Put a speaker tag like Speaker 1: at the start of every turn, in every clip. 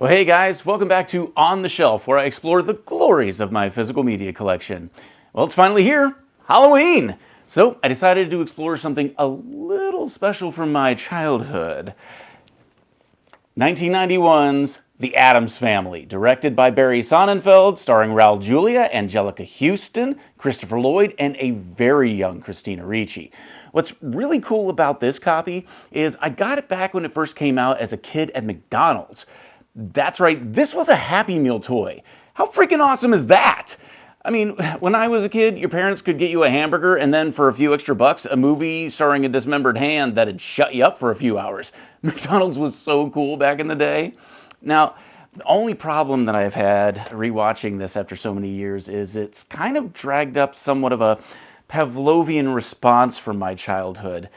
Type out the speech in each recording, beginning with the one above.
Speaker 1: Well, hey guys, welcome back to On the Shelf, where I explore the glories of my physical media collection. Well, it's finally here, Halloween! So I decided to explore something a little special from my childhood. 1991's The Addams Family, directed by Barry Sonnenfeld, starring Raul Julia Anjelica Huston, Christopher Lloyd, and a very young Christina Ricci. What's really cool about this copy is I got it back when it first came out as a kid at McDonald's. That's right, this was a Happy Meal toy. How freaking awesome is that? I mean, when I was a kid, your parents could get you a hamburger and then for a few extra bucks, a movie starring a dismembered hand that'd shut you up for a few hours. McDonald's was so cool back in the day. Now, the only problem that I've had rewatching this after so many years is it's kind of dragged up somewhat of a Pavlovian response from my childhood.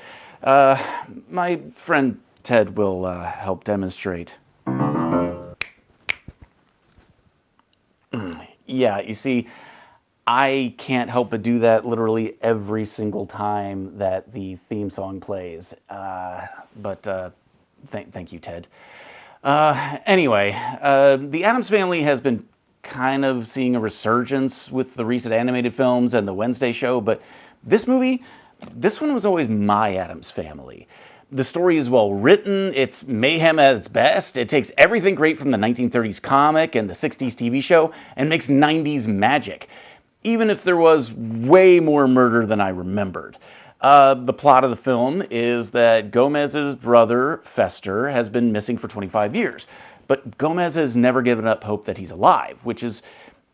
Speaker 1: My friend Ted will help demonstrate. Yeah, you see, I can't help but do that literally every single time that the theme song plays. Thank you, Ted. Anyway, the Addams Family has been kind of seeing a resurgence with the recent animated films and the Wednesday show, but this one was always my Addams Family. The story is well written, it's mayhem at its best, it takes everything great from the 1930s comic and the 60s TV show and makes 90s magic, even if there was way more murder than I remembered. The plot of the film is that Gomez's brother, Fester, has been missing for 25 years, but Gomez has never given up hope that he's alive, which is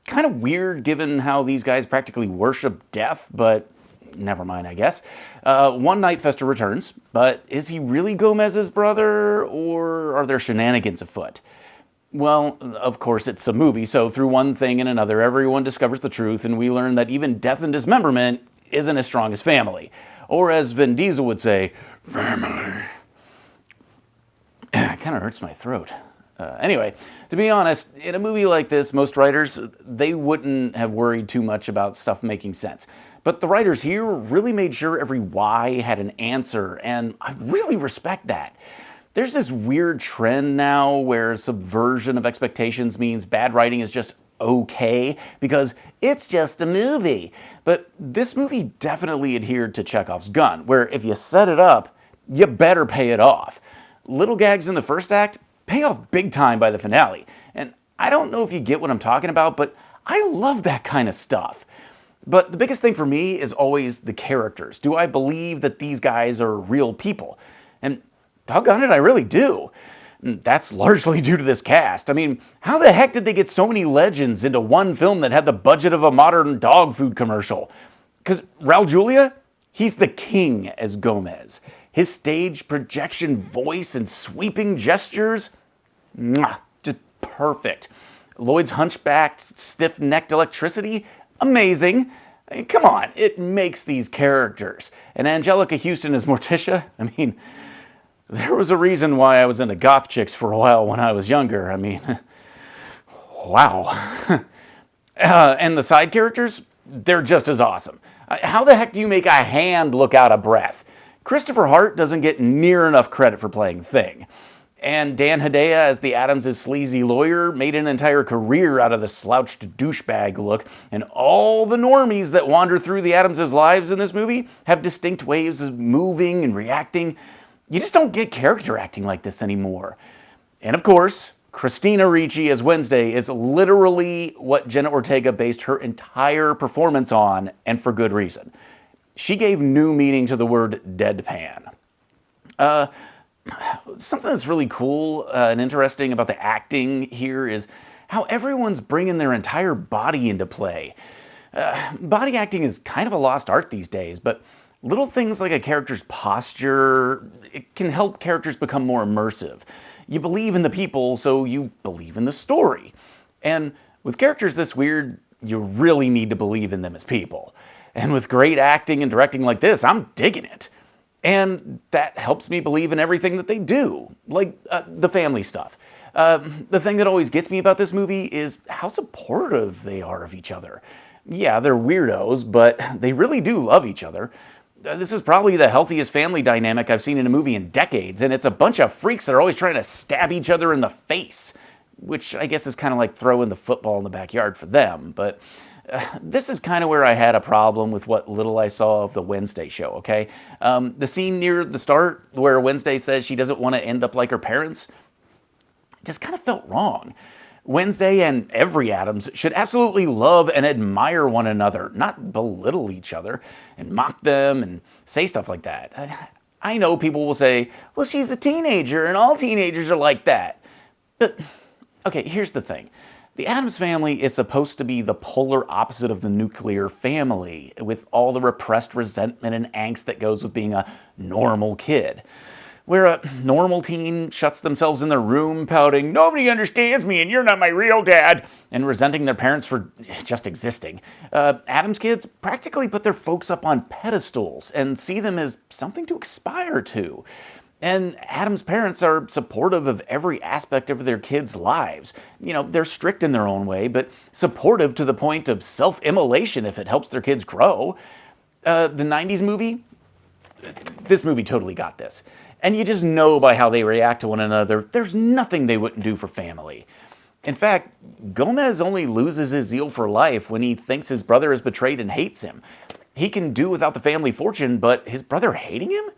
Speaker 1: kind of weird given how these guys practically worship death, but never mind, I guess. One night Fester returns, but is he really Gomez's brother, or are there shenanigans afoot? Well, of course, it's a movie, so through one thing and another, everyone discovers the truth, and we learn that even death and dismemberment isn't as strong as family. Or as Vin Diesel would say, family. It kind of hurts my throat. Anyway, to be honest, in a movie like this, most writers, they wouldn't have worried too much about stuff making sense. But the writers here really made sure every why had an answer, and I really respect that. There's this weird trend now where subversion of expectations means bad writing is just okay because it's just a movie. But this movie definitely adhered to Chekhov's gun, where if you set it up, you better pay it off. Little gags in the first act pay off big time by the finale. And I don't know if you get what I'm talking about, but I love that kind of stuff. But the biggest thing for me is always the characters. Do I believe that these guys are real people? And doggone it, I really do. That's largely due to this cast. I mean, how the heck did they get so many legends into one film that had the budget of a modern dog food commercial? Because Raul Julia, he's the king as Gomez. His stage projection voice and sweeping gestures, just perfect. Lloyd's hunchbacked, stiff-necked electricity, amazing. I mean, come on, it makes these characters. And Angelica Houston as Morticia, I mean, there was a reason why I was into goth chicks for a while when I was younger. I mean, wow. And the side characters, they're just as awesome. How the heck do you make a hand look out of breath? Christopher Hart doesn't get near enough credit for playing Thing. And Dan Hedaya as the Addams' sleazy lawyer made an entire career out of the slouched douchebag look, and all the normies that wander through the Addams' lives in this movie have distinct ways of moving and reacting. You just don't get character acting like this anymore. And of course, Christina Ricci as Wednesday is literally what Jenna Ortega based her entire performance on, and for good reason. She gave new meaning to the word deadpan. Something that's really cool and interesting about the acting here is how everyone's bringing their entire body into play. Body acting is kind of a lost art these days, but little things like a character's posture, it can help characters become more immersive. You believe in the people, so you believe in the story. And with characters this weird, you really need to believe in them as people. And with great acting and directing like this, I'm digging it. And that helps me believe in everything that they do, like the family stuff. The thing that always gets me about this movie is how supportive they are of each other. Yeah, they're weirdos, but they really do love each other. This is probably the healthiest family dynamic I've seen in a movie in decades, and it's a bunch of freaks that are always trying to stab each other in the face. which I guess is kind of like throwing the football in the backyard for them. But this is kind of where I had a problem with what little I saw of the Wednesday show, okay? The scene near the start where Wednesday says she doesn't want to end up like her parents just kind of felt wrong. Wednesday and every Addams should absolutely love and admire one another, not belittle each other and mock them and say stuff like that. I know people will say, well, she's a teenager and all teenagers are like that. But, okay, here's the thing. The Addams family is supposed to be the polar opposite of the nuclear family, with all the repressed resentment and angst that goes with being a normal kid. Where a normal teen shuts themselves in their room pouting, nobody understands me and you're not my real dad, and resenting their parents for just existing. Addams kids practically put their folks up on pedestals and see them as something to aspire to. And Addams parents are supportive of every aspect of their kids' lives. You know, they're strict in their own way, but supportive to the point of self-immolation if it helps their kids grow. The 90s movie, this movie totally got this. And you just know by how they react to one another, there's nothing they wouldn't do for family. In fact, Gomez only loses his zeal for life when he thinks his brother is betrayed and hates him. He can do without the family fortune, but his brother hating him?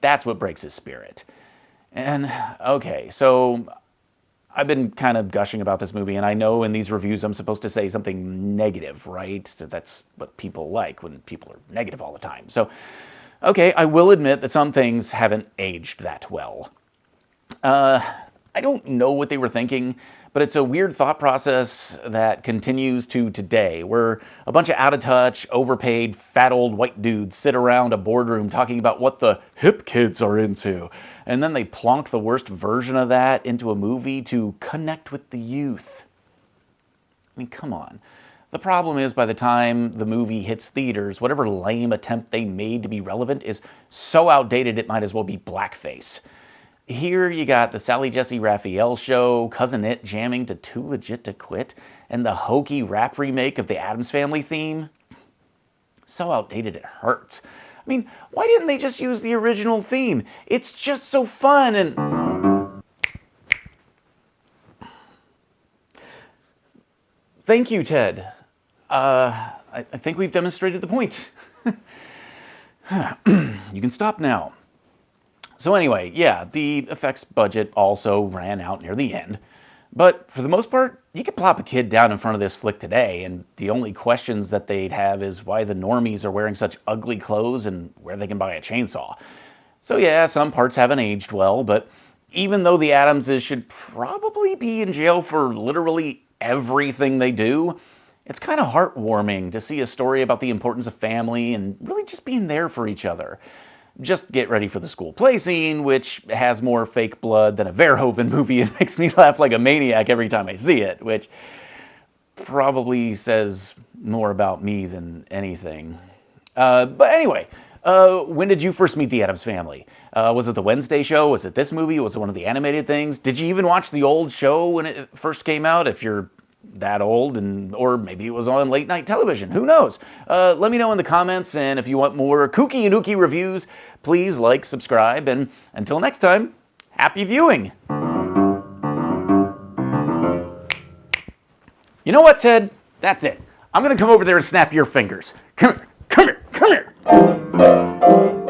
Speaker 1: That's what breaks his spirit. And, okay, so I've been kind of gushing about this movie, and I know in these reviews I'm supposed to say something negative, right? That's what people like when people are negative all the time. So, okay, I will admit that some things haven't aged that well. I don't know what they were thinking, but it's a weird thought process that continues to today, where a bunch of out-of-touch, overpaid, fat old white dudes sit around a boardroom talking about what the hip kids are into, and then they plonk the worst version of that into a movie to connect with the youth. I mean, come on. The problem is, by the time the movie hits theaters, whatever lame attempt they made to be relevant is so outdated it might as well be blackface. Here you got the Sally Jesse Raphael show, Cousin It jamming to Too Legit to Quit, and the hokey rap remake of the Addams Family theme. So outdated it hurts. I mean, why didn't they just use the original theme? It's just so fun and... Thank you, Ted. I think we've demonstrated the point. You can stop now. So anyway, yeah, the effects budget also ran out near the end. But for the most part, you could plop a kid down in front of this flick today, and the only questions that they'd have is why the normies are wearing such ugly clothes and where they can buy a chainsaw. So yeah, some parts haven't aged well, but even though the Addamses should probably be in jail for literally everything they do, it's kind of heartwarming to see a story about the importance of family and really just being there for each other. Just get ready for the school play scene, which has more fake blood than a Verhoeven movie and makes me laugh like a maniac every time I see it, which probably says more about me than anything. But anyway, when did you first meet the Addams Family? Was it the Wednesday show? Was it this movie? Was it one of the animated things? Did you even watch the old show when it first came out, if you're that old, or maybe it was on late night television? Who knows? Let me know in the comments, and if you want more kooky and ooky reviews, please like, subscribe, and until next time, happy viewing! You know what, Ted? That's it. I'm gonna come over there and snap your fingers. Come here, come here, come here!